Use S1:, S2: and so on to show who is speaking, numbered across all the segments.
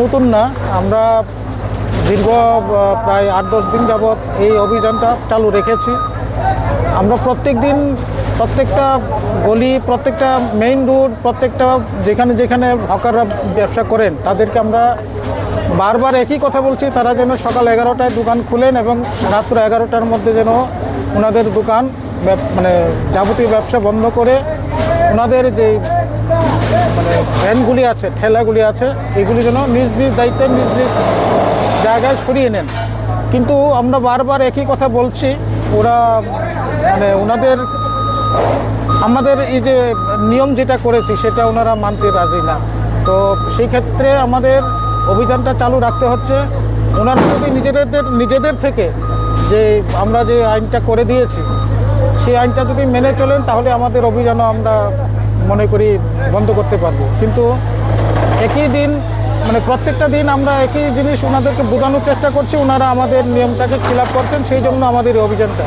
S1: নতুন না, আমরা দীর্ঘ প্রায় 8-10 দিন যাবৎ এই অভিযানটা চালু রেখেছি। আমরা প্রত্যেক দিন প্রত্যেকটা গলি, প্রত্যেকটা মেইন রোড, প্রত্যেকটা যেখানে যেখানে হকাররা ব্যবসা করেন তাদেরকে আমরা বারবার একই কথা বলছি, তারা যেন সকাল 11টায় দোকান খুলেন এবং রাত্র 11টার মধ্যে যেন ওনাদের দোকান মানে যাবতীয় ব্যবসা বন্ধ করে ওনাদের যে মানে ভ্যানগুলি আছে, ঠেলাগুলি আছে, এগুলি যেন নিজ নিজ দায়িত্বে নিজ নিজ জায়গায় সরিয়ে নেন। কিন্তু আমরা বারবার একই কথা বলছি, ওরা মানে ওনাদের আমাদের এই যে নিয়ম যেটা করেছি সেটা ওনারা মানতে রাজি না। তো সেই ক্ষেত্রে আমাদের অভিযানটা চালু রাখতে হচ্ছে। ওনারা যদি নিজেদের থেকে যে আমরা যে আইনটা করে দিয়েছি সেই আইনটা যদি মেনে চলেন তাহলে আমাদের অভিযানও আমরা মনে করি বন্ধ করতে পারবো। কিন্তু একই দিন মানে প্রত্যেকটা দিন আমরা একই জিনিস ওনাদেরকে বোঝানোর চেষ্টা করছি, ওনারা আমাদের নিয়মটাকে খিলাপ করছেন, সেই জন্য আমাদের এই অভিযানটা।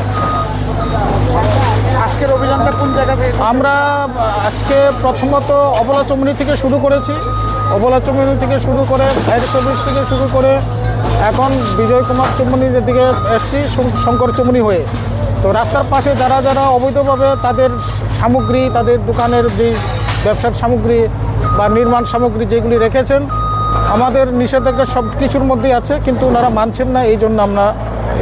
S2: আজকের অভিযানটা কোন জায়গা থেকে?
S1: আমরা আজকে প্রথমত অবলা চমনি থেকে শুরু করেছি। অবলা চমনি থেকে শুরু করে ফায়ার সার্ভিস থেকে শুরু করে এখন বিজয় কুমার চমনির দিকে এসছি শঙ্কর চমনি হয়ে। তো রাস্তার পাশে যারা যারা অবৈধভাবে তাদের সামগ্রী, তাদের দোকানের যে ব্যবসার সামগ্রী বা নির্মাণ সামগ্রী যেগুলি রেখেছেন, আমাদের নিষেধাজ্ঞা সব কিছুর মধ্যেই আছে, কিন্তু ওনারা মানছেন না, এই জন্য আমরা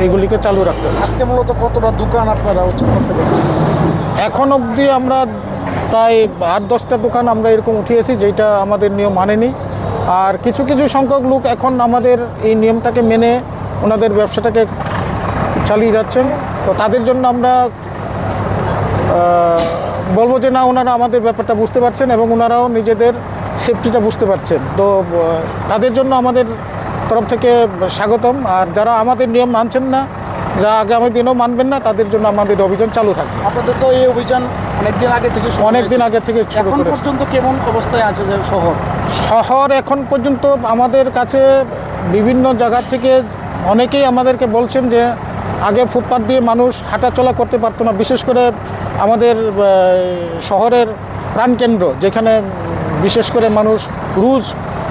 S1: এইগুলিকে চালু রাখতে।
S2: আজকে মূলত কতটা দোকান আপনারা উচ্ছেদ করতে পারছেন?
S1: এখন অবধি আমরা প্রায় 8-10টা দোকান আমরা এরকম উঠিয়েছি যেটা আমাদের নিয়ম মানেনি। আর কিছু কিছু সংখ্যক লোক এখন আমাদের এই নিয়মটাকে মেনে ওনাদের ব্যবসাটাকে চালিয়ে যাচ্ছেন। তো তাদের জন্য আমরা বলবো যে না, ওনারা আমাদের ব্যাপারটা বুঝতে পারছেন এবং ওনারাও নিজেদের সেফটিটা বুঝতে পারছেন। তো তাদের জন্য আমাদের তরফ থেকে স্বাগতম। আর যারা আমাদের নিয়ম মানছেন না, যা আগামী দিনেও মানবেন না, তাদের জন্য আমাদের অভিযান চালু থাকবে।
S2: আপনাদের তো এই অভিযান অনেকদিন আগে থেকে শুরু
S1: এখন
S2: পর্যন্ত কেমন অবস্থায় আছে যে
S1: শহর এখন পর্যন্ত আমাদের কাছে বিভিন্ন জায়গা থেকে অনেকেই আমাদেরকে বলছেন যে আগে ফুটপাথ দিয়ে মানুষ হাঁটাচলা করতে পারতো না, বিশেষ করে আমাদের শহরের প্রাণকেন্দ্র যেখানে বিশেষ করে মানুষ রোজ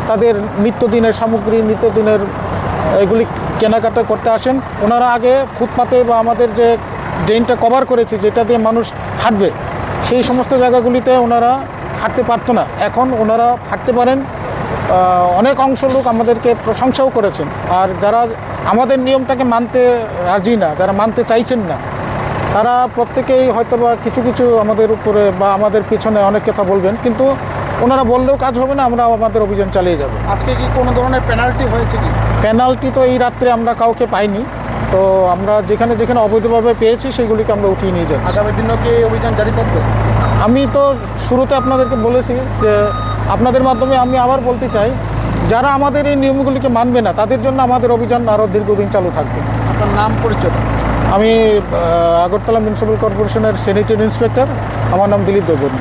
S1: তাদের নিত্যদিনের সামগ্রী, নিত্যদিনের এগুলি কেনাকাটা করতে আসেন। ওনারা আগে ফুটপাতে বা আমাদের যে ড্রেনটা কভার করেছি যেটা দিয়ে মানুষ হাঁটবে, সেই সমস্ত জায়গাগুলিতে ওনারা হাঁটতে পারতো না, এখন ওনারা হাঁটতে পারেন। অনেক অংশ লোক আমাদেরকে প্রশংসাও করেছেন। আর যারা আমাদের নিয়মটাকে মানতে রাজি না, যারা মানতে চাইছেন না, তারা প্রত্যেকেই হয়তো বা কিছু কিছু আমাদের উপরে বা আমাদের পিছনে অনেক কথা বলবেন, কিন্তু ওনারা বললেও কাজ হবে না, আমরা আমাদের অভিযান চালিয়ে যাব।
S2: আজকে কি কোনো ধরনের পেনাল্টি হয়েছে কি?
S1: পেনাল্টি তো এই রাত্রে আমরা কাউকে পাইনি। তো আমরা যেখানে যেখানে অবৈধভাবে পেয়েছি সেগুলিকে আমরা উঠিয়ে নিয়ে যাচ্ছি।
S2: আগামী দিনও কি অভিযান জারি থাকবে?
S1: আমি তো শুরুতে আপনাদেরকে বলেছি যে আপনাদের মাধ্যমে আমি আবার বলতে চাই, যারা আমাদের এই নিয়মগুলিকে মানবে না তাদের জন্য আমাদের অভিযান আরও দীর্ঘদিন চালু থাকবে।
S2: আপনার নাম পরিচয়?
S1: আমি আগরতলা মিউনিসিপ্যাল কর্পোরেশনের স্যানিটারি ইন্সপেক্টর, আমার নাম দিলীপ দেববর্মা।